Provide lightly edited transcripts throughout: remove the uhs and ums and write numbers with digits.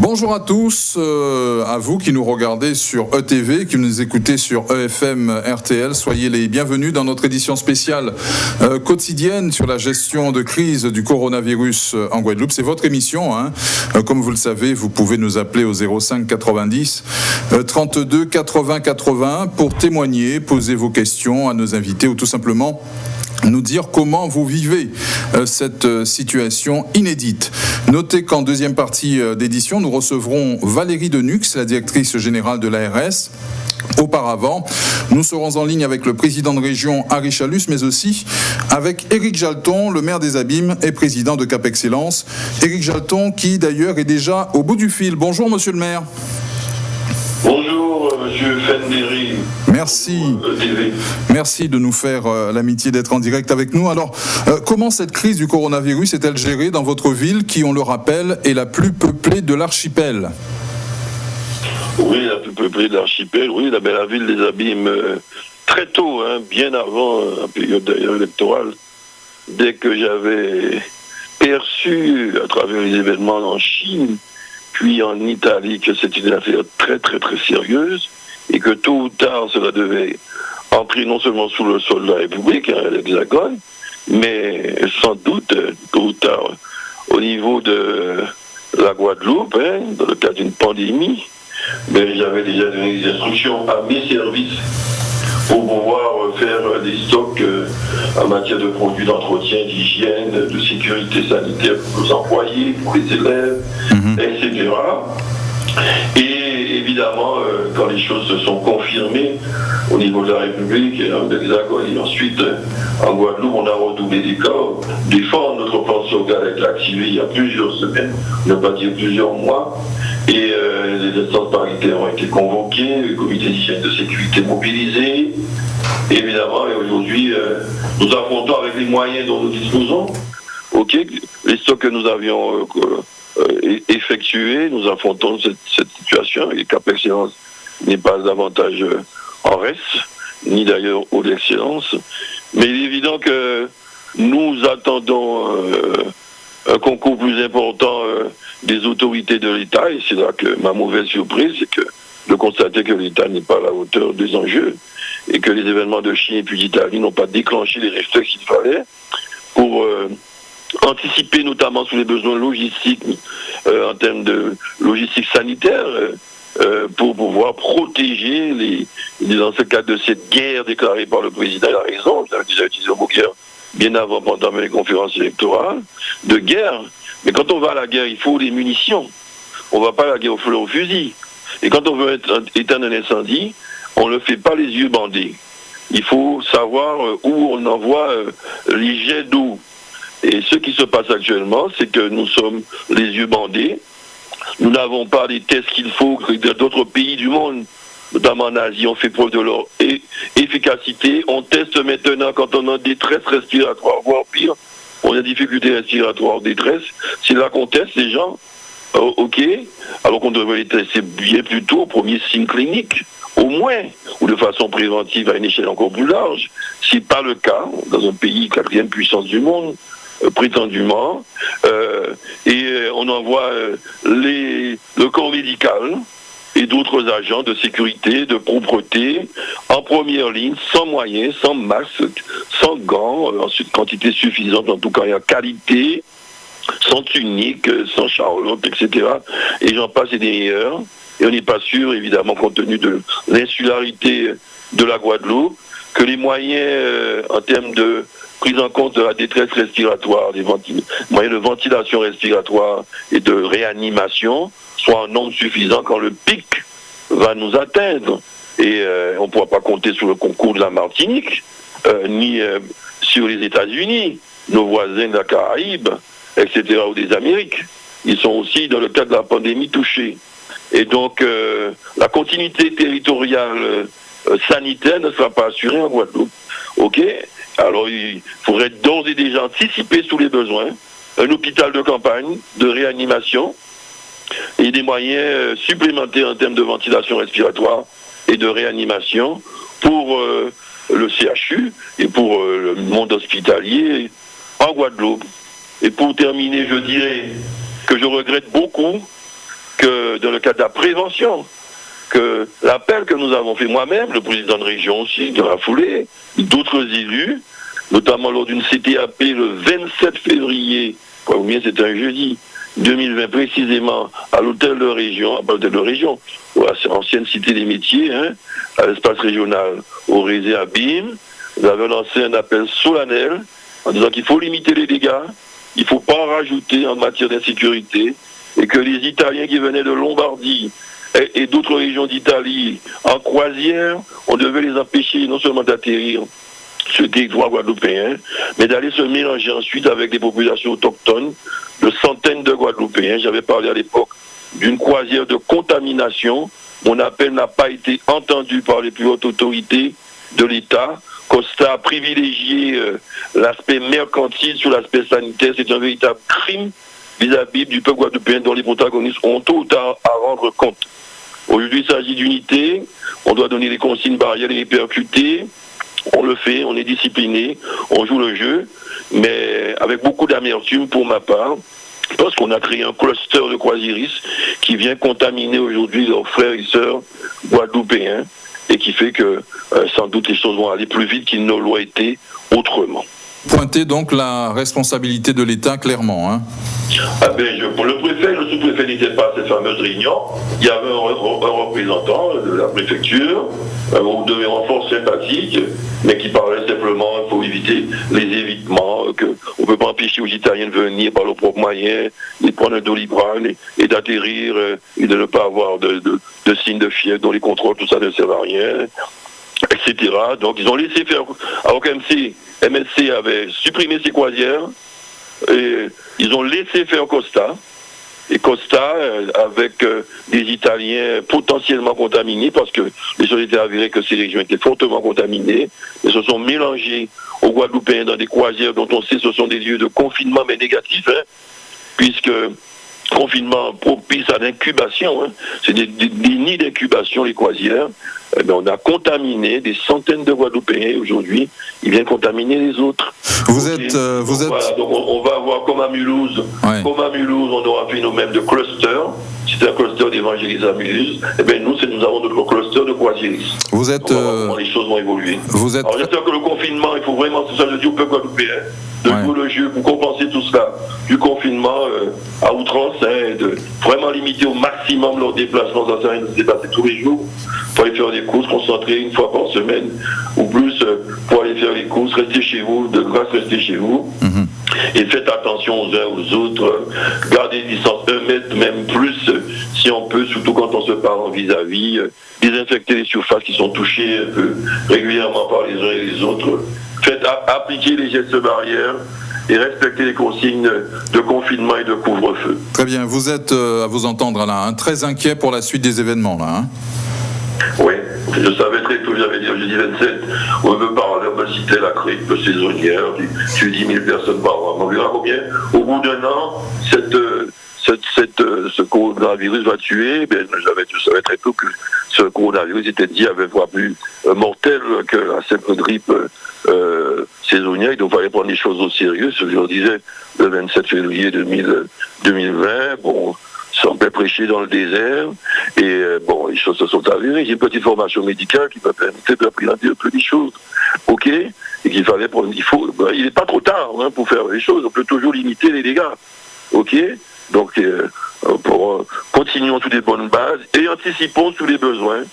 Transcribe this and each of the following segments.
Bonjour à tous, à vous qui nous regardez sur ETV, qui nous écoutez sur EFM RTL. Soyez les bienvenus dans notre édition spéciale quotidienne sur la gestion de crise du coronavirus en Guadeloupe. C'est votre émission, hein. Comme vous le savez, vous pouvez nous appeler au 05 90 32 80 80 pour témoigner, poser vos questions à nos invités ou tout simplement nous dire comment vous vivez cette situation inédite. Notez qu'en deuxième partie d'édition, nous recevrons Valérie Denux, la directrice générale de l'ARS. Auparavant, nous serons en ligne avec le président de région Harry Chalus, mais aussi avec Éric Jalton, le maire des Abîmes et président de Cap Excellence. Éric Jalton qui d'ailleurs est déjà au bout du fil. Bonjour monsieur le maire. Bonjour monsieur Fenderi. Merci de nous faire l'amitié d'être en direct avec nous. Alors, comment cette crise du coronavirus est-elle gérée dans votre ville qui, on le rappelle, est la plus peuplée de l'archipel? Oui, la plus peuplée de l'archipel, oui, la ville des Abîmes, très tôt, bien avant la période d'ailleurs électorale, dès que j'avais perçu à travers les événements en Chine, puis en Italie, que c'était une affaire très très très sérieuse, et que tôt ou tard, cela devait entrer non seulement sous le sol de la République, l'Hexagone, mais sans doute, tôt ou tard, au niveau de la Guadeloupe, dans le cas d'une pandémie. Mais j'avais déjà donné des instructions à mes services pour pouvoir faire des stocks en matière de produits d'entretien, d'hygiène, de sécurité sanitaire pour nos employés, pour les élèves, etc. Et évidemment, quand les choses se sont confirmées au niveau de la République, de l'Hexagone et ensuite en Guadeloupe, on a redoublé d'efforts. Notre plan de sauvegarde a été activé il y a plusieurs semaines, ne pas dire plusieurs mois, et les instances paritaires ont été convoquées, le comité d'hygiène de sécurité mobilisé. Évidemment, et aujourd'hui, nous affrontons avec les moyens dont nous disposons. Les stocks que nous avions effectués, nous affrontons cette situation. Et Cap Excellence n'est pas davantage en reste, ni d'ailleurs haut d'excellence. Mais il est évident que nous attendons un concours plus important des autorités de l'État, et c'est là que ma mauvaise surprise, c'est que de constater que l'État n'est pas à la hauteur des enjeux, et que les événements de Chine et puis d'Italie n'ont pas déclenché les réflexes qu'il fallait pour anticiper notamment sur les besoins logistiques, en termes de logistique sanitaire, pour pouvoir protéger dans ce cadre de cette guerre déclarée par le président. Il a raison, j'avais déjà utilisé le mot guerre bien avant, pendant mes conférences électorales, de guerre. Mais quand on va à la guerre, il faut des munitions. On ne va pas à la guerre au fusil. Et quand on veut éteindre un incendie, on ne le fait pas les yeux bandés. Il faut savoir où on envoie les jets d'eau. Et ce qui se passe actuellement, c'est que nous sommes les yeux bandés. Nous n'avons pas les tests qu'il faut que d'autres pays du monde, notamment en Asie, ont fait preuve de leur efficacité. On teste maintenant quand on a une détresse respiratoire, voire pire, on a des difficultés respiratoires, détresse. C'est là qu'on teste les gens. Alors qu'on devrait les tester bien plus tôt, au premier signe clinique, au moins, ou de façon préventive à une échelle encore plus large. Ce n'est pas le cas dans un pays, 4e puissance du monde, prétendument, et on envoie le corps médical et d'autres agents de sécurité, de propreté, en première ligne, sans moyens, sans masque, sans gants, en quantité suffisante, en tout cas en qualité, sans tunique, sans charlotte, etc. Et j'en passe et des meilleurs. Et on n'est pas sûr, évidemment, compte tenu de l'insularité de la Guadeloupe, que les moyens en termes de prise en compte de la détresse respiratoire, des moyens de ventilation respiratoire et de réanimation soient en nombre suffisant quand le pic va nous atteindre. Et on ne pourra pas compter sur le concours de la Martinique, ni sur les États-Unis, nos voisins de la Caraïbe, etc., ou des Amériques. Ils sont aussi, dans le cadre de la pandémie, touchés. Et donc, la continuité territoriale sanitaire ne sera pas assurée en Guadeloupe. Alors, il faudrait d'ores et déjà anticiper tous les besoins, un hôpital de campagne, de réanimation, et des moyens supplémentaires en termes de ventilation respiratoire et de réanimation pour le CHU et pour le monde hospitalier en Guadeloupe. Et pour terminer, je dirais que je regrette beaucoup que dans le cadre de la prévention, que l'appel que nous avons fait moi-même, le président de région aussi, dans la foulée, d'autres élus, notamment lors d'une CTAP le 27 février, c'était un jeudi, 2020 précisément, à l'hôtel de région, à l'ancienne cité des métiers, à l'espace régional, au Rézé à Bim. Nous avons lancé un appel solennel en disant qu'il faut limiter les dégâts, il ne faut pas en rajouter en matière d'insécurité, et que les Italiens qui venaient de Lombardie et d'autres régions d'Italie en croisière, on devait les empêcher non seulement d'atterrir sur le territoire guadeloupéen, mais d'aller se mélanger ensuite avec des populations autochtones de centaines de Guadeloupéens. J'avais parlé à l'époque d'une croisière de contamination. Mon appel n'a pas été entendu par les plus hautes autorités de l'État. Costa a privilégié l'aspect mercantile sur l'aspect sanitaire. C'est un véritable crime vis-à-vis du peuple guadeloupéen dont les protagonistes ont tôt ou tard à rendre compte. Aujourd'hui, il s'agit d'unité. On doit donner les consignes barrières et répercuter. On le fait, on est discipliné, on joue le jeu, mais avec beaucoup d'amertume pour ma part, parce qu'on a créé un cluster de croisiéristes qui vient contaminer aujourd'hui leurs frères et sœurs guadeloupéens et qui fait que sans doute les choses vont aller plus vite qu'ils ne l'auraient été autrement. Pointez donc la responsabilité de l'État clairement. Pour le préfet, le sous-préfet n'était pas à cette fameuse réunion. Il y avait un représentant de la préfecture, on devait renfort sympathique, mais qui parlait simplement qu'il faut éviter les évitements, qu'on ne peut pas empêcher aux Italiens de venir par leurs propres moyens, de prendre un Doliprane et d'atterrir et de ne pas avoir de signes de fièvre dont les contrôles, tout ça ne sert à rien, etc. Donc ils ont laissé faire, alors MSC avait supprimé ses croisières, et ils ont laissé faire Costa, et Costa avec des Italiens potentiellement contaminés, parce que les choses étaient avérées que ces régions étaient fortement contaminées, et se sont mélangés aux Guadeloupéens dans des croisières dont on sait que ce sont des lieux de confinement, mais négatifs, puisque confinement propice à l'incubation, c'est des nids d'incubation, les croisières. On a contaminé des centaines de Guadeloupéens aujourd'hui, ils viennent contaminer les autres. Voilà, donc on va avoir comme à Mulhouse, on aura fait nous-mêmes de clusters. C'est un cluster d'évangélistes à Mulhouse. Nous avons notre cluster de croisiéristes. Les choses vont évoluer. Alors j'espère que le confinement, il faut vraiment, tout ça je dis au peuple guadeloupéen, de jouer le jeu pour compenser tout cela, du confinement à outrance, de vraiment limiter au maximum leurs déplacements, ça sert à rien de se déplacer tous les jours, pour aller faire des courses, concentrer une fois par semaine, ou plus pour aller faire les courses, restez chez vous, de grâce restez chez vous, et faites attention aux uns aux autres, gardez une distance 1 mètre, même plus, si on peut, surtout quand on se parle en vis-à-vis, désinfecter les surfaces qui sont touchées un peu régulièrement par les uns et les autres, faites appliquer les gestes barrières et respecter les consignes de confinement et de couvre-feu. Très bien, vous êtes, à vous entendre Alain, très inquiet pour la suite des événements là. Oui, je savais très tôt, j'avais dit jeudi 27, on me parlait, on me citait la grippe saisonnière, tu 10 000 personnes par mois. On verra combien, au bout d'un an, ce coronavirus va tuer. Je savais très tôt que ce coronavirus était dit avait fois plus mortel que la simple grippe saisonnière. Donc il fallait prendre les choses au sérieux. Ce que je disais le 27 février 2020, sans paix prêcher dans le désert, et les choses se sont avérées. J'ai une petite formation médicale qui m'a permis d'appréhender un peu les choses, ok, et qu'il fallait prendre, il n'est pas trop tard pour faire les choses, on peut toujours limiter les dégâts, ok, donc continuons sur des bonnes bases, et anticipons tous les besoins.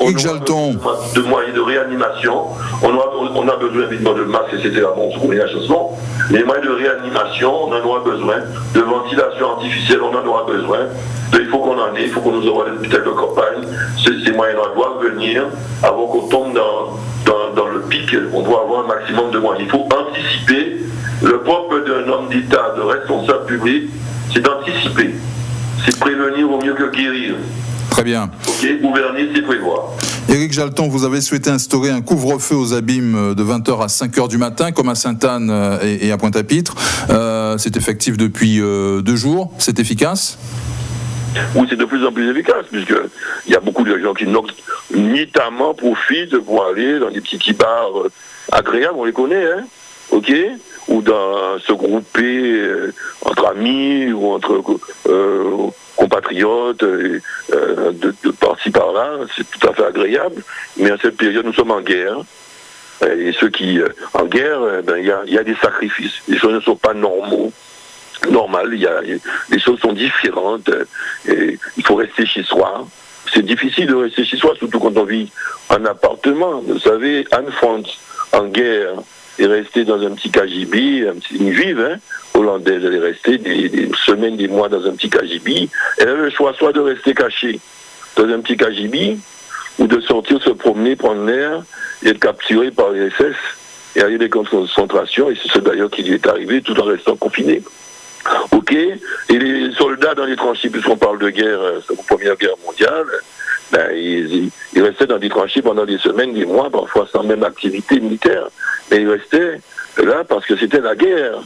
On a de moyens de réanimation, on a besoin évidemment de masques, etc. Pour les achaussements. Les moyens de réanimation, on en aura besoin. De ventilation artificielle, on en aura besoin. Il faut qu'on en ait, il faut qu'on nous envoie des hôpitaux de campagne. Ces moyens-là doivent venir avant qu'on tombe dans le pic. On doit avoir un maximum de moyens. Il faut anticiper. Le propre d'un homme d'État, de responsable public, c'est d'anticiper. C'est prévenir au mieux que guérir. Très bien. Ok, gouverner, c'est prévoir. Éric Jalton, vous avez souhaité instaurer un couvre-feu aux Abîmes de 20h à 5h du matin, comme à Sainte-Anne et à Pointe-à-Pitre. C'est effectif depuis 2 jours. C'est efficace ? Oui, c'est de plus en plus efficace, puisqu'il y a beaucoup de gens qui notamment profitent pour aller dans des petits bars agréables, on les connaît, ok, ou se grouper entre amis, ou entre compatriotes, de par-ci par-là, c'est tout à fait agréable, mais à cette période, nous sommes en guerre. Et ceux qui, en guerre, il y a des sacrifices. Les choses ne sont pas normales, les choses sont différentes. Et il faut rester chez soi. C'est difficile de rester chez soi, surtout quand on vit en appartement. Vous savez, Anne Frank, en guerre, est restée dans un petit KGB, une juive, hollandaise, elle est restée des semaines, des mois dans un petit KGB. Elle avait le choix soit de rester cachée dans un petit KGB, ou de sortir, se promener, prendre l'air, et être capturé par les SS, et aller des camps de concentration, et c'est ce d'ailleurs qui lui est arrivé, tout en restant confiné. Ok, et les soldats dans les tranchées, puisqu'on parle de guerre, c'est la Première Guerre mondiale, ils restaient dans des tranchées pendant des semaines, des mois, parfois sans même activité militaire, mais ils restaient là parce que c'était la guerre.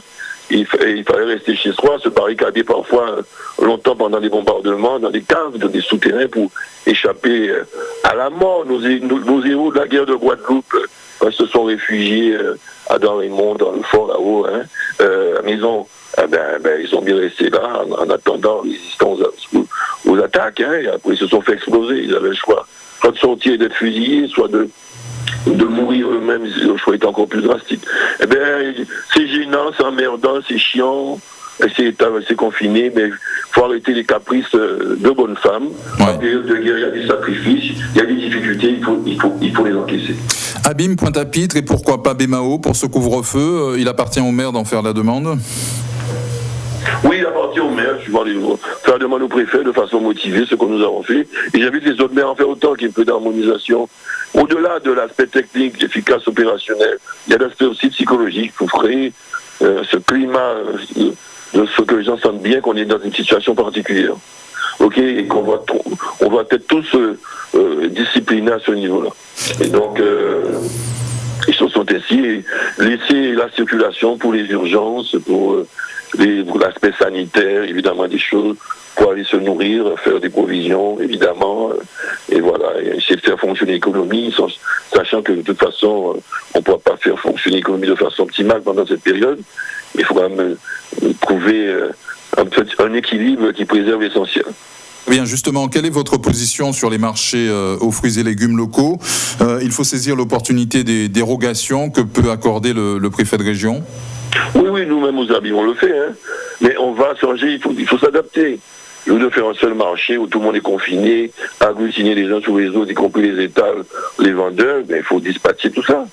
Il fallait rester chez soi, se barricader parfois longtemps pendant des bombardements, dans des caves, dans des souterrains pour échapper à la mort. Nos héros de la guerre de Guadeloupe se sont réfugiés à Don-Raymond, dans le fort là-haut, à la maison. Ils ont bien resté là en attendant résistance aux attaques. Et après, ils se sont fait exploser. Ils avaient le choix soit de sortir et d'être fusillés, soit de mourir eux-mêmes. Le choix est encore plus drastique. C'est gênant, c'est emmerdant, c'est chiant, c'est confiné, mais il faut arrêter les caprices de bonnes femmes. En période de guerre, il y a des sacrifices, il y a des difficultés, il faut les encaisser. Abim, Pointe-à-Pitre, et pourquoi pas Bémao pour ce couvre-feu? Il appartient au maire d'en faire la demande? Oui, il appartient au maire, faire la demande au préfet de façon motivée, ce que nous avons fait. Et j'invite les autres maires à en faire autant qu'il y ait un peu d'harmonisation. Au-delà de l'aspect technique, efficace, opérationnel, il y a l'aspect aussi psychologique pour créer ce climat de ce que les gens sentent bien qu'on est dans une situation particulière. Ok, et qu'on va être tous disciplinés à ce niveau-là. Et donc, ils se sont ainsi laisser la circulation pour les urgences, pour l'aspect sanitaire, évidemment des choses, pour aller se nourrir, faire des provisions, évidemment, et voilà, et essayer de faire fonctionner l'économie, sachant que de toute façon, on ne pourra pas faire fonctionner l'économie de façon optimale pendant cette période. Il faut quand même trouver un équilibre qui préserve l'essentiel. Bien, justement, quelle est votre position sur les marchés aux fruits et légumes locaux? Il faut saisir l'opportunité des dérogations que peut accorder le préfet de région? Oui, nous-mêmes, aux habits, on le fait, mais on va changer, il faut s'adapter. Au lieu de faire un seul marché où tout le monde est confiné, agglutiner les uns sur les autres, y compris les étals, les vendeurs, il faut dispatcher tout ça.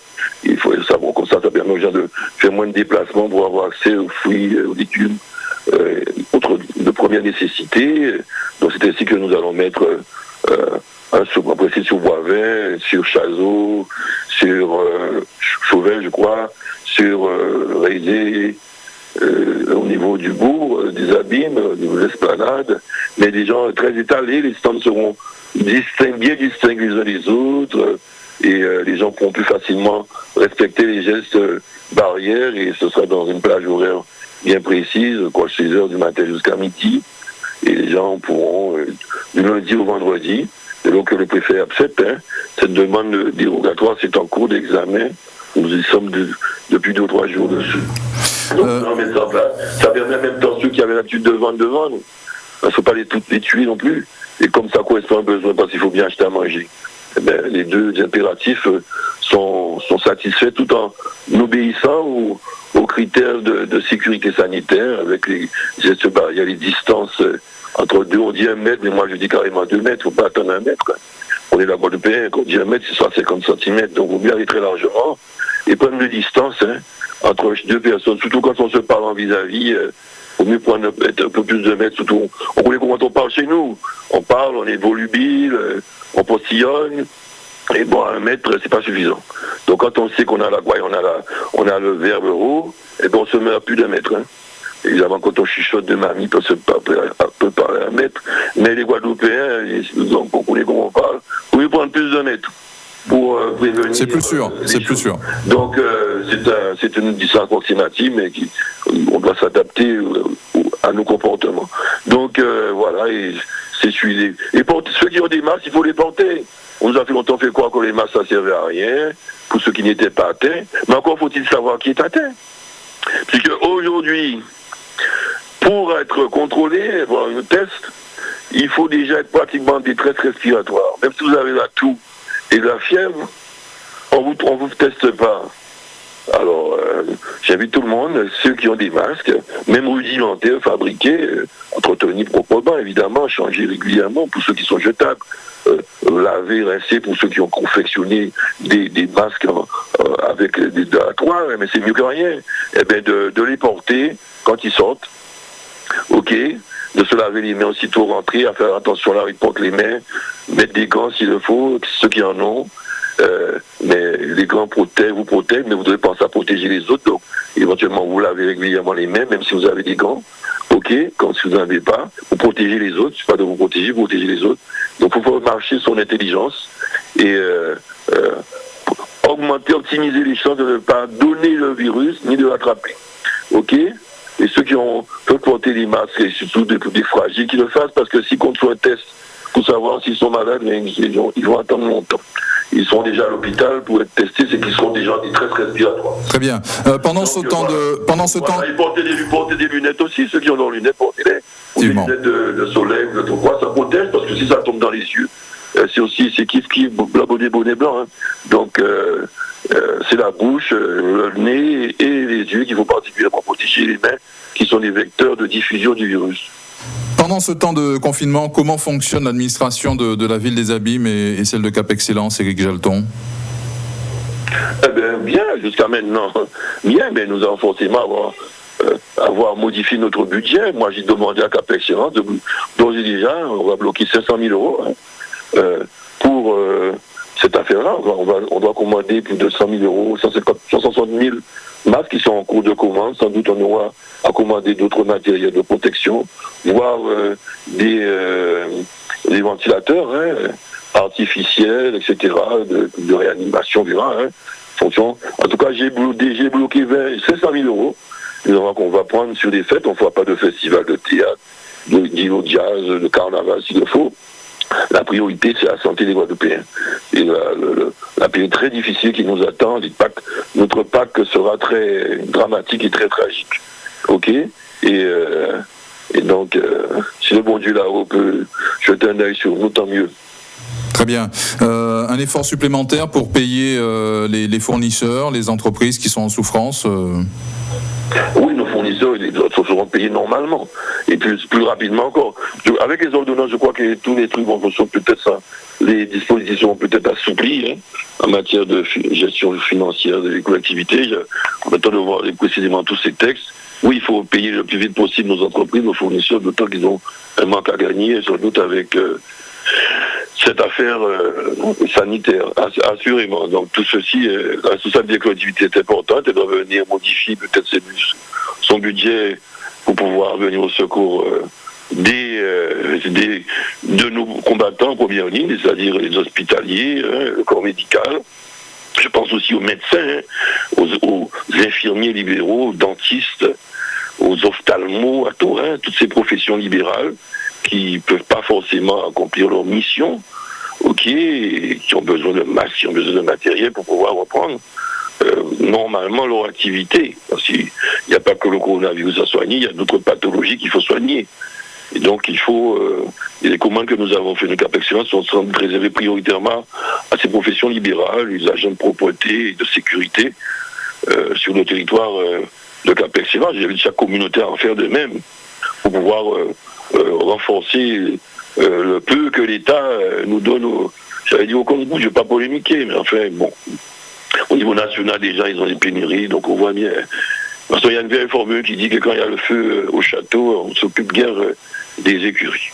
Il faut savoir comme ça permet aux gens de faire moins de déplacements pour avoir accès aux fruits, aux légumes, autres de première nécessité. Donc c'est ainsi que nous allons mettre sur Boisvin, sur Chazot, sur Chauvel, je crois, sur Rézé, au niveau du bourg, des abîmes, des esplanades, mais des gens très étalés, les stands seront bien distingués les uns des autres, et les gens pourront plus facilement respecter les gestes barrières, et ce sera dans une plage horaire bien précise, 6h du matin jusqu'à midi, et les gens pourront, du lundi au vendredi, et donc le préfet accepte, cette demande dérogatoire, c'est en cours d'examen, nous y sommes depuis 2 ou 3 jours dessus. Donc, ça permet même dans ceux qui avaient l'habitude de vendre. Il ne faut pas les tuer non plus. Et comme ça correspond à un besoin, parce qu'il faut bien acheter à manger. Les deux impératifs sont satisfaits tout en obéissant aux critères de sécurité sanitaire, avec les gestes barrières, les distances entre deux. On dit 1 mètre, mais moi je dis carrément 2 mètres, il ne faut pas attendre 1 mètre. On est la Guadeloupéen, quand on dit 1 mètre, c'est 50 cm, donc il vaut mieux aller très largement et prendre de distance entre 2 personnes, surtout quand on se parle en vis-à-vis. Il vaut mieux prendre un peu plus de mètres, surtout. On connaît comment on parle chez nous. On parle, on est volubile, on postillonne. Et bon, 1 mètre, c'est pas suffisant. Donc quand on sait qu'on a la gouaille, on a le verbe haut, et ben on se met à plus d'1 mètre. Évidemment, quand on chuchote de mamie, on peut parler à 1 mètre. Mais les Guadeloupéens, on connaît comment on parle. Il vaut mieux prendre plus d'1 mètre pour prévenir. C'est plus sûr, c'est plus sûr. Donc c'est une distance approximative, mais on doit s'adapter à nos comportements. Donc voilà, et c'est suivi. Et pour ceux qui ont des masques, il faut les porter. On nous a fait longtemps fait croire que les masques, ça ne servait à rien, pour ceux qui n'étaient pas atteints. Mais encore faut-il savoir qui est atteint. Puisque aujourd'hui, pour être contrôlé, avoir un test, il faut déjà être pratiquement en détresse respiratoire. Même si vous avez la toux et la fièvre, on vous teste pas. Alors, j'invite tout le monde, ceux qui ont des masques, même rudimentaires, fabriqués, entretenus proprement, évidemment, changer régulièrement pour ceux qui sont jetables, laver, rincer pour ceux qui ont confectionné des masques avec de la toile, mais c'est mieux que rien. Eh bien, de les porter quand ils sortent, ok, de se laver les mains aussitôt rentrer, à faire attention à la porte les mains, mettre des gants s'il le faut, ceux qui en ont. Mais les gants vous protègent, mais vous devez penser à protéger les autres. Donc, éventuellement, vous lavez régulièrement les mains, même si vous avez des gants. Ok, quand si vous n'en avez pas, vous protégez les autres. C'est pas de vous protéger les autres. Donc, il faut marcher son intelligence et optimiser les chances de ne pas donner le virus ni de l'attraper. Ok. Et ceux qui peuvent porter des masques, et surtout des fragiles, qui le fassent, parce que si contre un test pour savoir s'ils sont malades, ils vont attendre longtemps. Ils sont déjà à l'hôpital pour être testés, c'est qu'ils seront déjà en détresse respiratoire. Très bien. Pendant ce temps, ils portent des lunettes aussi, ceux qui ont leurs lunettes, portez-les. Ou des lunettes de soleil, de tout quoi, ça protège, parce que si ça tombe dans les yeux, c'est kiff, bonnet blanc. Hein. Donc, c'est la bouche, le nez et les yeux qu'il faut particulièrement protéger, les mains, qui sont les vecteurs de diffusion du virus. Pendant ce temps de confinement, comment fonctionne l'administration de la ville des Abîmes et celle de Cap-Excellence, Éric Jalton? Eh bien, bien, jusqu'à maintenant. Bien, mais nous allons forcément avoir modifié notre budget. Moi, j'ai demandé à Cap-Excellence, d'ores et déjà, on va bloquer 500 000 euros pour cette affaire-là. On doit commander plus de 100 000 euros, 160 000 masques qui sont en cours de commande. Sans doute, on aura à commander d'autres matériels de protection, voire des ventilateurs artificiels, etc., de réanimation virale. En tout cas, j'ai bloqué 500 000 euros. Qu'on va prendre sur des fêtes. On ne fera pas de festival de théâtre, de jazz, de carnaval s'il le faut. La priorité, c'est la santé des Guadeloupéens. Et la période très difficile qui nous attend, notre Pâques sera très dramatique et très tragique. Ok. Et donc, si le bon Dieu là-haut peut jeter un œil sur nous, tant mieux. Très bien. Un effort supplémentaire pour payer les fournisseurs, les entreprises qui sont en souffrance Oui, nos fournisseurs seront payés normalement. Et plus rapidement encore. Avec les ordonnances, je crois que tous les trucs sont peut-être ça. Les dispositions vont peut-être assouplies en matière de gestion financière des collectivités. On attend de voir précisément tous ces textes. Oui, il faut payer le plus vite possible nos entreprises, nos fournisseurs, d'autant qu'ils ont un manque à gagner, sans doute avec cette affaire sanitaire, assurément. Donc tout ceci, la responsabilité des collectivités est importante. Elle doit venir modifier peut-être son budget pour pouvoir venir au secours de nos combattants en première ligne, c'est-à-dire les hospitaliers, le corps médical. Je pense aussi aux médecins, aux infirmiers libéraux, aux dentistes, aux ophtalmos, à tout, toutes ces professions libérales qui ne peuvent pas forcément accomplir leur mission, qui ont besoin de masques, qui ont besoin de matériel pour pouvoir reprendre normalement leur activité. Parce qu'il n'y a pas que le coronavirus à soigner, il y a d'autres pathologies qu'il faut soigner. Et donc il faut, et les commandes que nous avons fait de Cap-Excellence sont réservées prioritairement à ces professions libérales, les agents de propreté et de sécurité sur le territoire de Cap-Excellence. J'invite chaque communauté à en faire de même pour pouvoir renforcer le peu que l'État nous donne. J'avais dit au Congo, je ne vais pas polémiquer, mais enfin, bon, au niveau national déjà, ils ont des pénuries, donc on voit bien. Parce qu'il y a une vieille formule qui dit que quand il y a le feu au château, on ne s'occupe guère des écuries.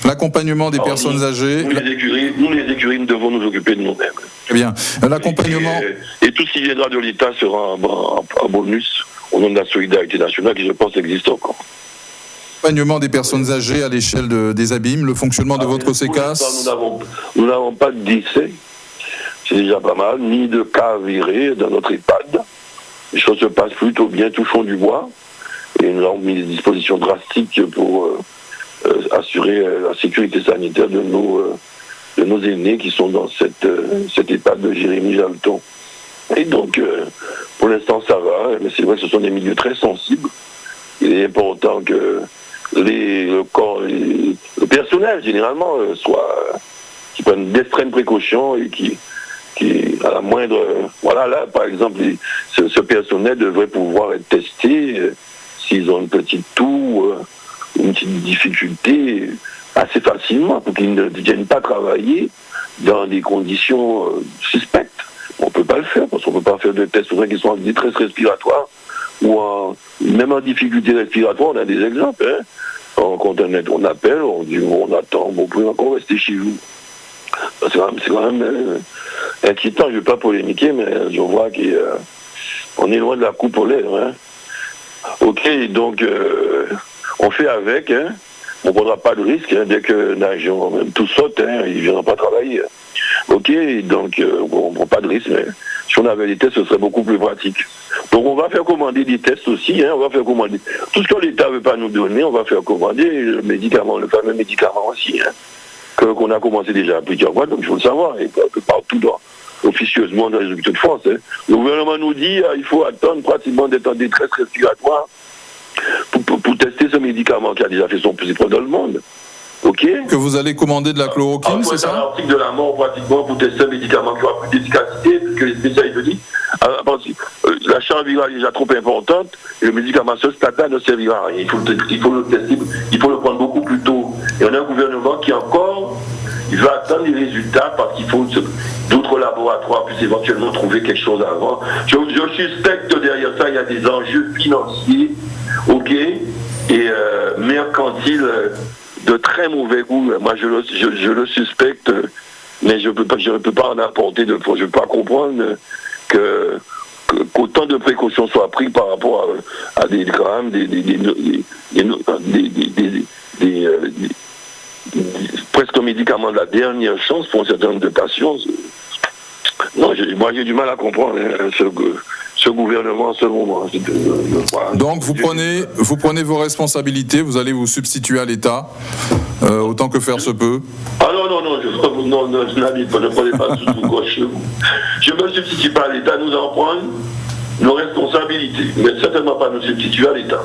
L'accompagnement des personnes âgées. Nous, les écuries, nous devons nous occuper de nous-mêmes. Très bien. L'accompagnement. Et tout ce qui viendra de l'État sera un bonus au nom de la solidarité nationale qui, je pense, existe encore. L'accompagnement des personnes âgées à l'échelle des Abîmes, le fonctionnement de votre CECAS. Nous n'avons pas de décès, c'est déjà pas mal, ni de cas avérés dans notre EHPAD. Les choses se passent plutôt bien, touchons du bois. Et nous avons mis des dispositions drastiques pour assurer la sécurité sanitaire de nos aînés qui sont dans cette EHPAD de Jérémy Jalton. Et donc, pour l'instant, ça va. Mais c'est vrai que ce sont des milieux très sensibles. Il est important que le personnel personnel, généralement, qui prennent d'extrêmes précautions et qui à la moindre... voilà, là, par exemple, ce personnel devrait pouvoir être testé s'ils ont une petite toux, une petite difficulté, assez facilement, pour qu'ils ne viennent pas travailler dans des conditions suspectes. On ne peut pas le faire, parce qu'on ne peut pas faire de tests pour ceux qui sont en détresse respiratoire, ou même en difficulté respiratoire, on a des exemples. Hein. Quand on appelle, on dit on attend, vous pouvez encore rester chez vous. C'est quand même inquiétant, je ne vais pas polémiquer, mais je vois qu'on est loin de la coupe aux lèvres. Hein. Ok, donc on fait avec, hein. On ne prendra pas de risque, hein, dès que l'agent, même tout saute, hein, il ne viendra pas travailler. Ok, donc on ne prend pas de risque, mais si on avait des tests, ce serait beaucoup plus pratique. Donc on va faire commander des tests aussi, hein, on va faire commander. Tout ce que l'État ne veut pas nous donner, on va faire commander le médicament, le fameux médicament aussi, hein, qu'on a commencé déjà à appliquer en Guadeloupe, il faut le savoir, et que partout officieusement dans les hôpitaux de France. Hein. Le gouvernement nous dit qu'il faut attendre pratiquement d'être en détresse respiratoire pour tester ce médicament qui a déjà fait son preuve dans le monde. Ok. Que vous allez commander de la chloroquine, c'est ça? L'article de la mort pratiquement pour tester un médicament qui aura plus d'efficacité, puisque les spécialistes disent la charge virale est déjà trop importante, et le médicament ce stade-là ne servira à rien. Il faut le tester, il faut le prendre beaucoup plus tôt. Et on a un gouvernement qui encore, il va attendre les résultats parce qu'il faut d'autres laboratoires puissent éventuellement trouver quelque chose avant. Je suspecte que derrière ça, il y a des enjeux financiers, ok, et mercantiles de très mauvais goût. Moi, je le suspecte, mais je ne peux pas en apporter de preuves. Je ne peux pas comprendre qu'autant de précautions soient prises par rapport à des grammes, presque médicaments de la dernière chance pour un certain nombre de patients. Non, moi j'ai du mal à comprendre ce gouvernement en ce moment. Donc vous prenez vos responsabilités, vous allez vous substituer à l'État, autant que faire se peut. Ah non, je n'habite pas, ne prenez pas sous tout gauche. Je ne me substitue pas à l'État, nous en prendre nos responsabilités, mais certainement pas nous substituer à l'État.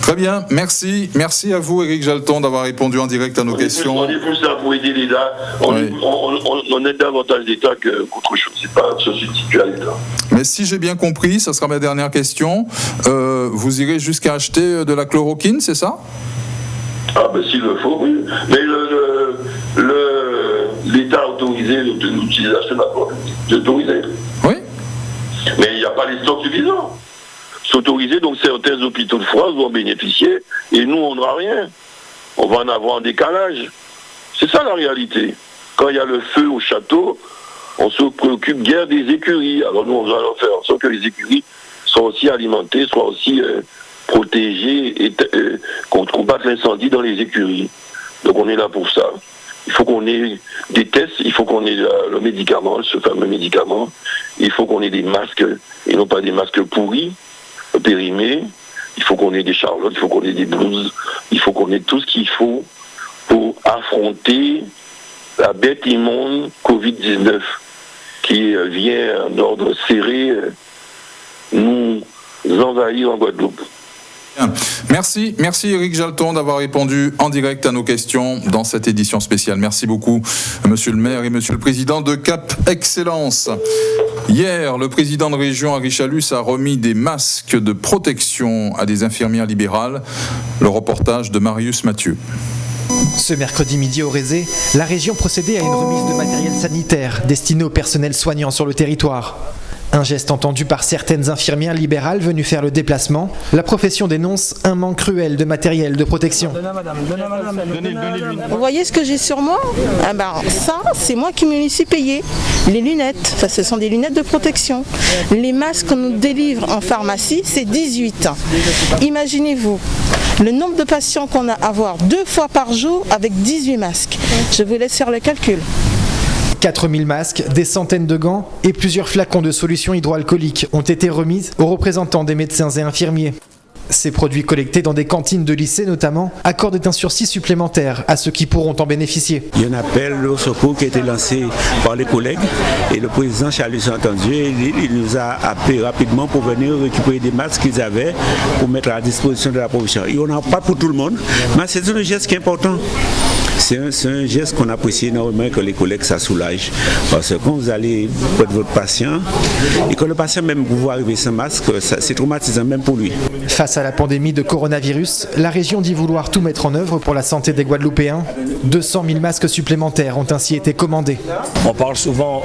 Très bien, merci. Merci à vous, Éric Jalton, d'avoir répondu en direct à nos questions. On est plus là pour aider l'État. On aide davantage l'État qu'autre chose. C'est pas se substituer à l'État. Mais si j'ai bien compris, ça sera ma dernière question, vous irez jusqu'à acheter de la chloroquine, c'est ça? Ah ben s'il le faut, oui. Mais l'État a autorisé l'utilisation de la chloroquine. C'est autorisé. Oui. Mais il n'y a pas les stocks suffisants. C'est autorisé, donc certains hôpitaux de France vont bénéficier, et nous, on n'aura rien. On va en avoir un décalage. C'est ça la réalité. Quand il y a le feu au château, on se préoccupe guère des écuries. Alors nous, on va leur faire en sorte que les écuries soient aussi alimentées, soient aussi protégées, et qu'on combatte l'incendie dans les écuries. Donc on est là pour ça. Il faut qu'on ait des tests, il faut qu'on ait le médicament, ce fameux médicament. Il faut qu'on ait des masques, et non pas des masques pourris, périmés. Il faut qu'on ait des charlottes, il faut qu'on ait des blouses, il faut qu'on ait tout ce qu'il faut pour affronter la bête immonde Covid-19 qui vient en ordre serré nous envahir en Guadeloupe. Merci Éric Jalton d'avoir répondu en direct à nos questions dans cette édition spéciale. Merci beaucoup Monsieur le maire et Monsieur le président de Cap Excellence. Hier, le président de région Henri Chalus a remis des masques de protection à des infirmières libérales. Le reportage de Marius Mathieu. Ce mercredi midi au Rézé, la région procédait à une remise de matériel sanitaire destiné au personnel soignant sur le territoire. Un geste entendu par certaines infirmières libérales venues faire le déplacement. La profession dénonce un manque cruel de matériel de protection. Vous voyez ce que j'ai sur moi? Ça, c'est moi qui me les suis payé. Les lunettes, ce sont des lunettes de protection. Les masques qu'on nous délivre en pharmacie, c'est 18. Imaginez-vous le nombre de patients qu'on a à voir 2 fois par jour avec 18 masques. Je vous laisse faire le calcul. 4000 masques, des centaines de gants et plusieurs flacons de solutions hydroalcooliques ont été remises aux représentants des médecins et infirmiers. Ces produits collectés dans des cantines de lycées notamment accordent un sursis supplémentaire à ceux qui pourront en bénéficier. Il y a un appel au secours qui a été lancé par les collègues et le président Charles a entendu et il nous a appelé rapidement pour venir récupérer des masques qu'ils avaient pour mettre à disposition de la population. Il n'y en a pas pour tout le monde, mais c'est un geste qui est important. C'est un geste qu'on apprécie énormément, que les collègues ça soulage. Parce que quand vous allez près de votre patient et que le patient même vous voit arriver sans masque, c'est traumatisant même pour lui. Face à la pandémie de coronavirus, la région dit vouloir tout mettre en œuvre pour la santé des Guadeloupéens. 200 000 masques supplémentaires ont ainsi été commandés. On parle souvent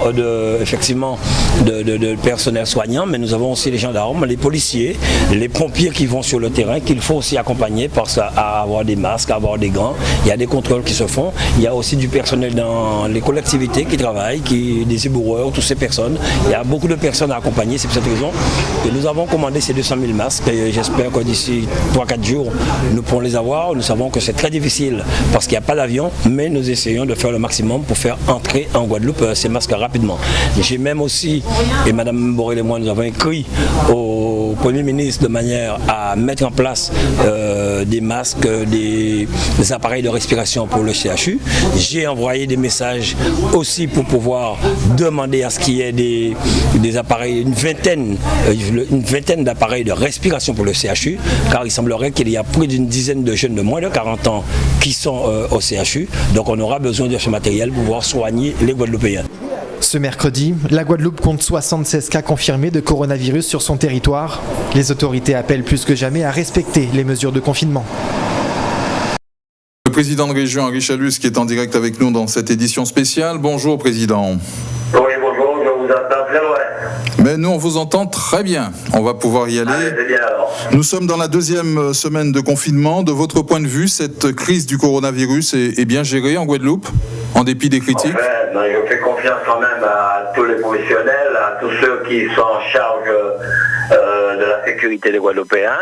effectivement de personnel soignant, mais nous avons aussi les gendarmes, les policiers, les pompiers qui vont sur le terrain, qu'il faut aussi accompagner parce qu'à avoir des masques, à avoir des gants. Il y a des contrôles qui se font. Il y a aussi du personnel dans les collectivités qui travaillent, des éboueurs, toutes ces personnes. Il y a beaucoup de personnes à accompagner, c'est pour cette raison que nous avons commandé ces 200 000 masques. J'espère que d'ici 3-4 jours, nous pourrons les avoir. Nous savons que c'est très difficile parce qu'il n'y a pas d'avion, mais nous essayons de faire le maximum pour faire entrer en Guadeloupe ces masques rapidement. J'ai même aussi, et Mme Borel et moi, nous avons écrit au Premier ministre de manière à mettre en place des masques, des appareils de respiration pour le CHU. J'ai envoyé des messages aussi pour pouvoir demander à ce qu'il y ait des appareils, une vingtaine d'appareils de respiration pour le CHU, car il semblerait qu'il y a plus d'une dizaine de jeunes de moins de 40 ans qui sont au CHU. Donc on aura besoin de ce matériel pour pouvoir soigner les Guadeloupéens. Ce mercredi, la Guadeloupe compte 76 cas confirmés de coronavirus sur son territoire. Les autorités appellent plus que jamais à respecter les mesures de confinement. Le président de région, Henri Chalus, qui est en direct avec nous dans cette édition spéciale. Bonjour, président. Oui, bonjour, je vous entends très loin. Mais nous, on vous entend très bien. On va pouvoir y aller. C'est bien alors. Nous sommes dans la deuxième semaine de confinement. De votre point de vue, cette crise du coronavirus est bien gérée en Guadeloupe, en dépit des critiques? Je fais confiance quand même à tous les professionnels, à tous ceux qui sont en charge de la sécurité des Guadeloupéens.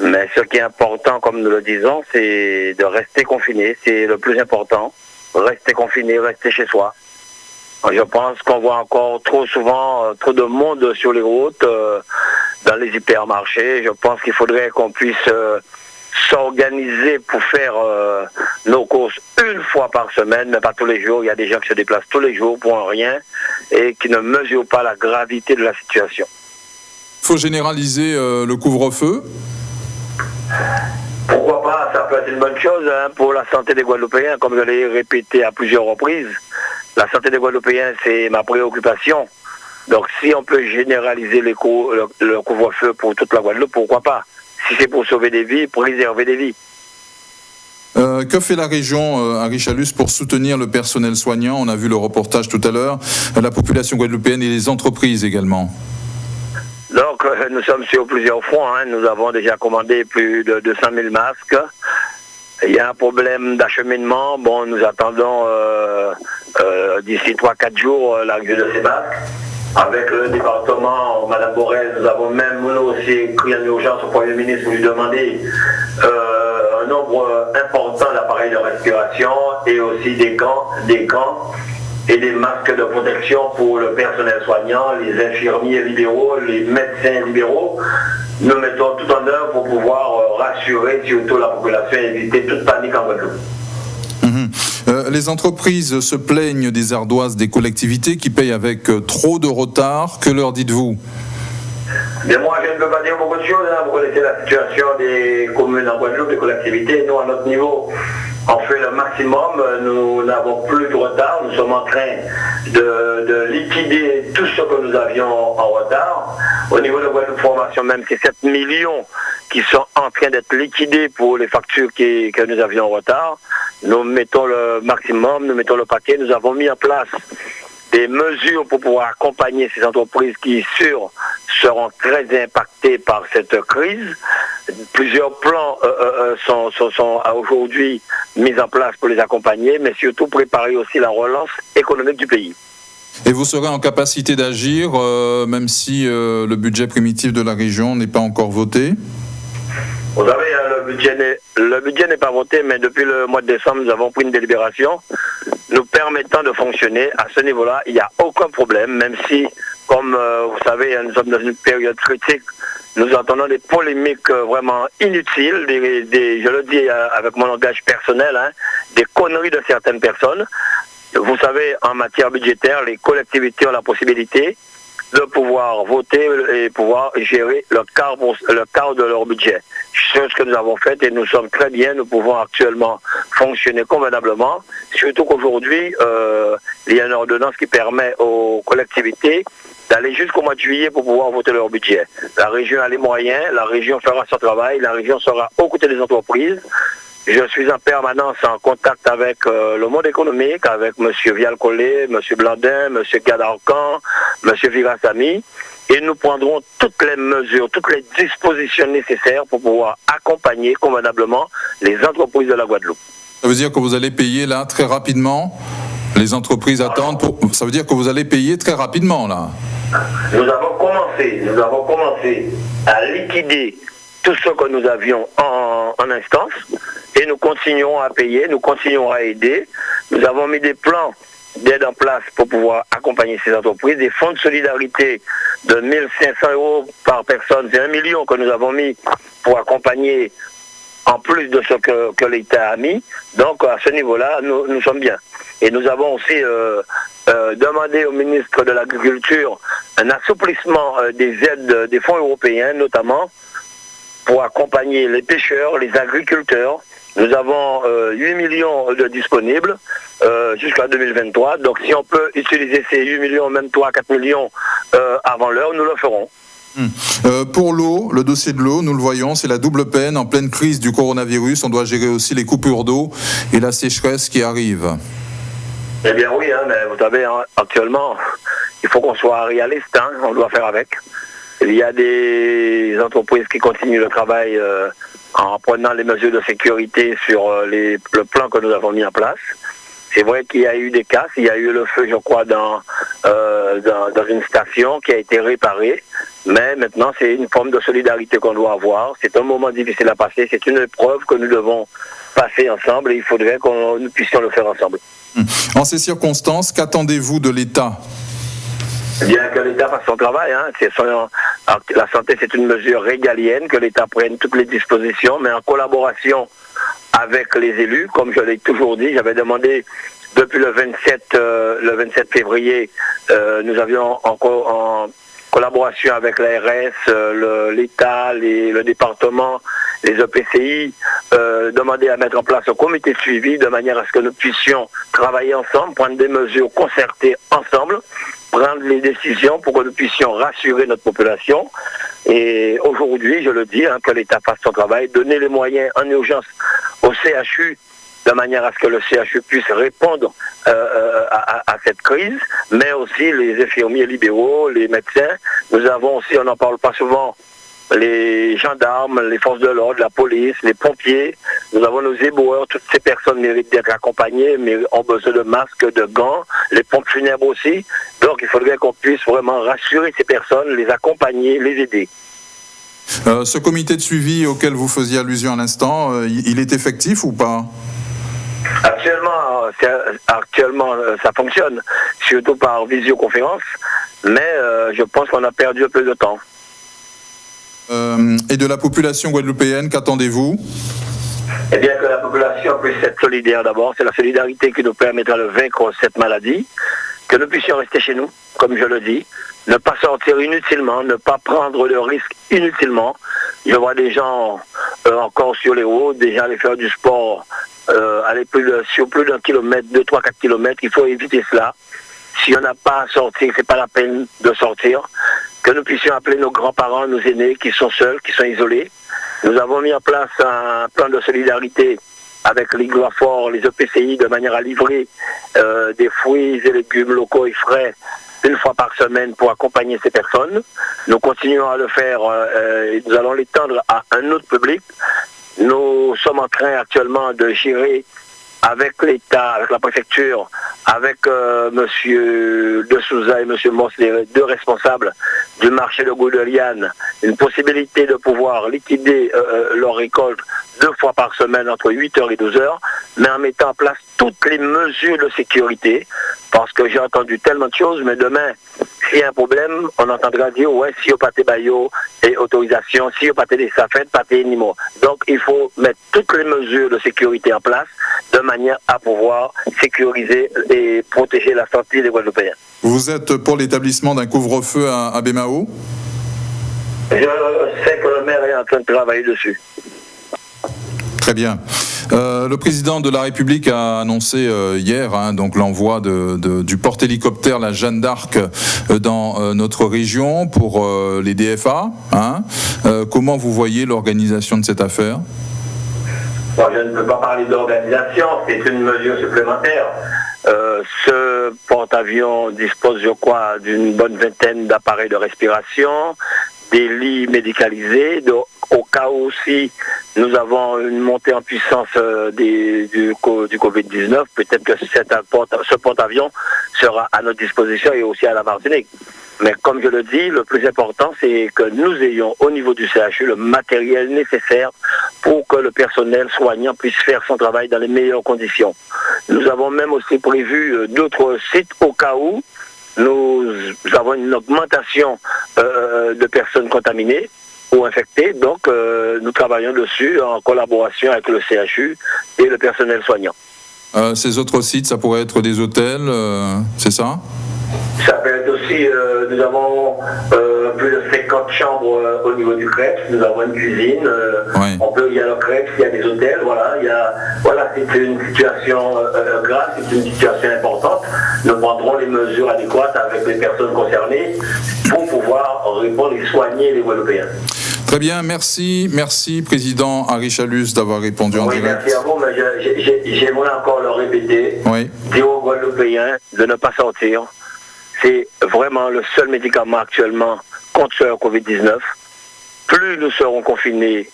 Mais ce qui est important, comme nous le disons, c'est de rester confiné. C'est le plus important. Rester confiné, rester chez soi. Je pense qu'on voit encore trop souvent trop de monde sur les routes, dans les hypermarchés. Je pense qu'il faudrait qu'on puisse s'organiser pour faire nos courses une fois par semaine, mais pas tous les jours. Il y a des gens qui se déplacent tous les jours pour un rien et qui ne mesurent pas la gravité de la situation. Il faut généraliser le couvre-feu. Pourquoi pas, ça peut être une bonne chose pour la santé des Guadeloupéens, comme je l'ai répété à plusieurs reprises. La santé des Guadeloupéens, c'est ma préoccupation. Donc si on peut généraliser le couvre-feu pour toute la Guadeloupe, pourquoi pas? Si c'est pour sauver des vies, préserver des vies. Que fait la région, Henri Chalus, pour soutenir le personnel soignant? On a vu le reportage tout à l'heure, la population guadeloupéenne et les entreprises également. Donc nous sommes sur plusieurs fronts. Nous avons déjà commandé plus de 200 000 masques. Il y a un problème d'acheminement. Bon, nous attendons d'ici 3-4 jours l'arrivée de ces masques. Avec le département, Mme Borel, nous avons même nous aussi écrit en urgence au Premier ministre pour lui demander un nombre important d'appareils de respiration et aussi des gants et des masques de protection pour le personnel soignant, les infirmiers libéraux, les médecins libéraux. Nous mettons tout en œuvre pour pouvoir rassurer surtout la population et éviter toute panique en Guadeloupe. Les entreprises se plaignent des ardoises des collectivités qui payent avec trop de retard. Que leur dites-vous? Mais moi, je ne peux pas dire beaucoup de choses. Vous connaissez la situation des communes en Guadeloupe, des collectivités. Nous, à notre niveau, on fait le maximum. Nous n'avons plus de retard. Nous sommes en train de liquider tout ce que nous avions en retard. Au niveau de Guadeloupe Formation, même, c'est 7 millions qui sont en train d'être liquidés pour les factures que nous avions en retard. Nous mettons le maximum, nous mettons le paquet. Nous avons mis en place des mesures pour pouvoir accompagner ces entreprises qui seront très impactées par cette crise. Plusieurs plans sont aujourd'hui mis en place pour les accompagner, mais surtout préparer aussi la relance économique du pays. Et vous serez en capacité d'agir, même si le budget primitif de la région n'est pas encore voté? Vous savez, le budget n'est pas voté, mais depuis le mois de décembre, nous avons pris une délibération nous permettant de fonctionner. À ce niveau-là, il n'y a aucun problème, même si, comme vous savez, nous sommes dans une période critique nous entendons des polémiques vraiment inutiles, je le dis avec mon langage personnel, hein, des conneries de certaines personnes. Vous savez, en matière budgétaire, les collectivités ont la possibilité de pouvoir voter et pouvoir gérer le quart de leur budget. C'est ce que nous avons fait et nous sommes très bien, nous pouvons actuellement fonctionner convenablement, surtout qu'aujourd'hui, il y a une ordonnance qui permet aux collectivités d'aller jusqu'au mois de juillet pour pouvoir voter leur budget. La région a les moyens, la région fera son travail, la région sera aux côtés des entreprises. Je suis en permanence en contact avec le monde économique, avec M. Vial-Collet, M. Blandin, M. Gadarcan, M. Virassami, et nous prendrons toutes les mesures, toutes les dispositions nécessaires pour pouvoir accompagner convenablement les entreprises de la Guadeloupe. Ça veut dire que vous allez payer là très rapidement? Les entreprises attendent Ça veut dire que vous allez payer très rapidement là? Nous avons commencé à liquider tout ce que nous avions en instance et nous continuons à payer, nous continuons à aider. Nous avons mis des plans d'aide en place pour pouvoir accompagner ces entreprises, des fonds de solidarité de 1 500 € par personne, c'est 1 million que nous avons mis pour accompagner en plus de ce que l'État a mis. Donc à ce niveau-là, nous sommes bien. Et nous avons aussi demandé au ministre de l'Agriculture un assouplissement des aides des fonds européens, notamment pour accompagner les pêcheurs, les agriculteurs. Nous avons 8 millions de disponibles jusqu'à 2023. Donc si on peut utiliser ces 8 millions, même 3-4 millions avant l'heure, nous le ferons. Pour l'eau, le dossier de l'eau, nous le voyons, c'est la double peine. En pleine crise du coronavirus, on doit gérer aussi les coupures d'eau et la sécheresse qui arrive. Eh bien oui, hein, mais vous savez, hein, actuellement, il faut qu'on soit réaliste, hein, on doit faire avec. Il y a des entreprises qui continuent le travail en prenant les mesures de sécurité sur le plan que nous avons mis en place. C'est vrai qu'il y a eu des casses, il y a eu le feu, je crois, dans une station qui a été réparée. Mais maintenant, c'est une forme de solidarité qu'on doit avoir. C'est un moment difficile à passer, c'est une épreuve que nous devons passer ensemble et il faudrait que nous puissions le faire ensemble. En ces circonstances, qu'attendez-vous de l'État ? Bien que l'État fasse son travail, hein. La santé c'est une mesure régalienne, que l'État prenne toutes les dispositions, mais en collaboration avec les élus, comme je l'ai toujours dit. J'avais demandé depuis le 27 février, nous avions en collaboration avec l'ARS, l'État, le département, les EPCI, demander à mettre en place un comité de suivi de manière à ce que nous puissions travailler ensemble, prendre des mesures concertées ensemble, prendre les décisions pour que nous puissions rassurer notre population. Et aujourd'hui, je le dis, hein, que l'État fasse son travail, donner les moyens en urgence au CHU de manière à ce que le CHU puisse répondre à cette crise, mais aussi les infirmiers libéraux, les médecins. Nous avons aussi, on n'en parle pas souvent, les gendarmes, les forces de l'ordre, la police, les pompiers. Nous avons nos éboueurs, toutes ces personnes méritent d'être accompagnées, mais ont besoin de masques, de gants, les pompes funèbres aussi. Donc il faudrait qu'on puisse vraiment rassurer ces personnes, les accompagner, les aider. Ce comité de suivi auquel vous faisiez allusion à l'instant, il est effectif ou pas ? Actuellement, ça fonctionne, surtout par visioconférence, mais je pense qu'on a perdu un peu de temps. Et de la population guadeloupéenne, qu'attendez-vous ? Eh bien, que la population puisse être solidaire d'abord. C'est la solidarité qui nous permettra de vaincre cette maladie. Que nous puissions rester chez nous, comme je le dis. Ne pas sortir inutilement, ne pas prendre de risques inutilement. Je vois des gens encore sur les routes, déjà aller faire du sport, aller sur plus d'un kilomètre, 2, 3, 4 kilomètres. Il faut éviter cela. Si on n'a pas à sortir, c'est pas la peine de sortir. Que nous puissions appeler nos grands-parents, nos aînés qui sont seuls, qui sont isolés. Nous avons mis en place un plan de solidarité avec les Gloire-Fort, les EPCI, de manière à livrer des fruits et légumes locaux et frais une fois par semaine pour accompagner ces personnes. Nous continuons à le faire et nous allons l'étendre à un autre public. Nous sommes en train actuellement de gérer avec l'État, avec la préfecture, avec M. De Souza et M. Moss, les deux responsables du marché de Goudeliane, une possibilité de pouvoir liquider leur récolte 2 fois par semaine entre 8h et 12h, mais en mettant en place toutes les mesures de sécurité, parce que j'ai entendu tellement de choses, mais demain, s'il y a un problème, on entendra dire, ouais, si on pas de baillot et autorisation, si on pas des safettes, pas des animaux. Donc, il faut mettre toutes les mesures de sécurité en place de manière à pouvoir sécuriser et protéger la santé des Guadeloupéens. Vous êtes pour l'établissement d'un couvre-feu à Bémao? Je sais que le maire est en train de travailler dessus. Très bien. Le président de la République a annoncé hier donc l'envoi du porte-hélicoptère la Jeanne d'Arc dans notre région pour les DFA. Comment vous voyez l'organisation de cette affaire? Bon, je ne peux pas parler d'organisation, c'est une mesure supplémentaire. Ce porte-avions dispose, je crois, d'une bonne vingtaine d'appareils de respiration, des lits médicalisés. Au cas où si nous avons une montée en puissance du Covid-19, peut-être que ce porte-avions sera à notre disposition et aussi à la Martinique. Mais comme je le dis, le plus important, c'est que nous ayons au niveau du CHU le matériel nécessaire pour que le personnel soignant puisse faire son travail dans les meilleures conditions. Nous avons même aussi prévu d'autres sites au cas où nous avons une augmentation de personnes contaminées ou infectées. Donc, nous travaillons dessus en collaboration avec le CHU et le personnel soignant. Ces autres sites, ça pourrait être des hôtels, c'est ça? Ça peut être aussi, nous avons plus de 50 chambres au niveau du CREPS, nous avons une cuisine, il y a le CREPS, il y a des hôtels, c'est une situation grave, c'est une situation importante. Nous prendrons les mesures adéquates avec les personnes concernées pour pouvoir répondre et soigner les Guadeloupéens. Très bien, merci Président Henri Chalus d'avoir répondu en direct. Merci à vous, mais j'aimerais encore le répéter, dire aux Guadeloupéens de ne pas sortir. C'est vraiment le seul médicament actuellement contre le Covid-19. Plus nous serons confinés,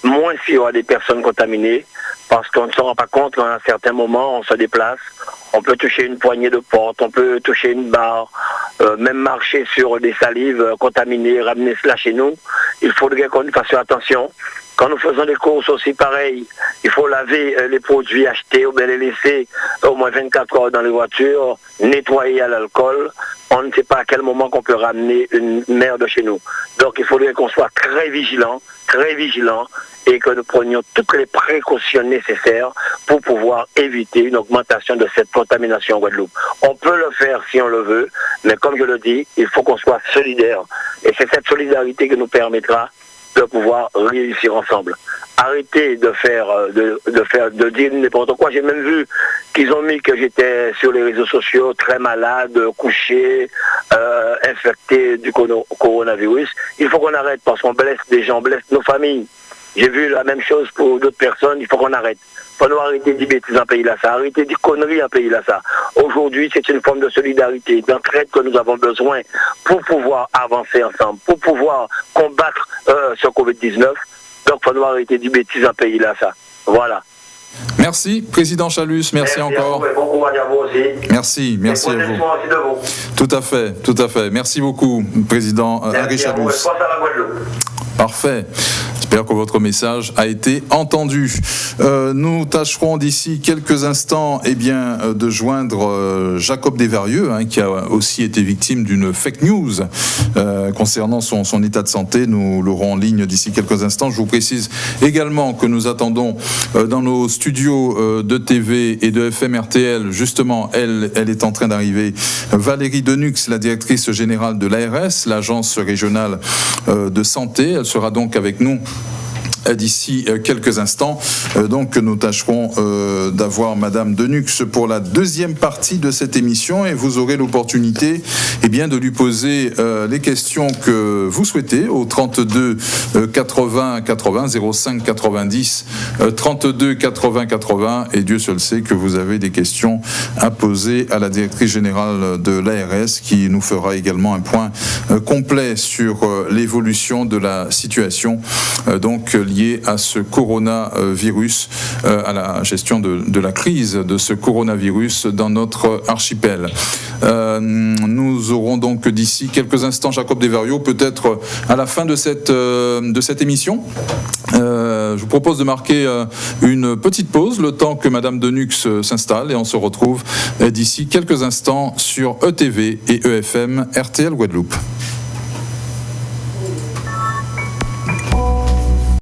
moins il y aura des personnes contaminées, parce qu'on ne se rend pas compte qu'à un certain moment, on se déplace, on peut toucher une poignée de porte, on peut toucher une barre, même marcher sur des salives contaminées, ramener cela chez nous. Il faudrait qu'on fasse attention. Quand nous faisons des courses aussi pareilles, il faut laver les produits achetés ou bien les laisser au moins 24 heures dans les voitures, nettoyer à l'alcool. On ne sait pas à quel moment qu'on peut ramener une merde chez nous. Donc il faudrait qu'on soit très vigilant et que nous prenions toutes les précautions nécessaires pour pouvoir éviter une augmentation de cette contamination en Guadeloupe. On peut le faire si on le veut, mais comme je le dis, il faut qu'on soit solidaire. Et c'est cette solidarité qui nous permettra de pouvoir réussir ensemble. Arrêtez de dire n'importe quoi. J'ai même vu qu'ils ont mis que j'étais sur les réseaux sociaux très malade, couché, infecté du coronavirus. Il faut qu'on arrête parce qu'on blesse des gens, on blesse nos familles. J'ai vu la même chose pour d'autres personnes, il faut qu'on arrête. Il faut nous arrêter des bêtises en pays là ça, arrêter des conneries en pays là ça. Aujourd'hui, c'est une forme de solidarité, d'entraide que nous avons besoin pour pouvoir avancer ensemble, pour pouvoir combattre ce Covid-19. Donc, il faut nous arrêter des bêtises en pays là ça. Voilà. Merci, Président Chalus, merci encore. À vous, et bon courage à vous aussi. Merci à vous. Aussi de vous. Tout à fait. Merci beaucoup, Président Henri Chalus. Je pense à la Guadeloupe. Parfait. J'espère que votre message a été entendu. Nous tâcherons d'ici quelques instants de joindre Jacob Desvarieux, qui a aussi été victime d'une fake news concernant son état de santé. Nous l'aurons en ligne d'ici quelques instants. Je vous précise également que nous attendons dans nos studios de TV et de FM RTL, justement, elle est en train d'arriver, Valérie Denux, la directrice générale de l'ARS, l'agence régionale de santé. Elle sera donc avec nous d'ici quelques instants. Donc nous tâcherons d'avoir Madame Denux pour la deuxième partie de cette émission et vous aurez l'opportunité de lui poser les questions que vous souhaitez au 32 80 80 05 90 32 80 80 et Dieu seul sait que vous avez des questions à poser à la directrice générale de l'ARS qui nous fera également un point complet sur l'évolution de la situation lié à ce coronavirus, à la gestion de la crise de ce coronavirus dans notre archipel. Nous aurons donc d'ici quelques instants Jacob Desvarieux, peut-être à la fin de cette émission. Je vous propose de marquer une petite pause, le temps que Madame Denux s'installe, et on se retrouve d'ici quelques instants sur ETV et EFM RTL Guadeloupe.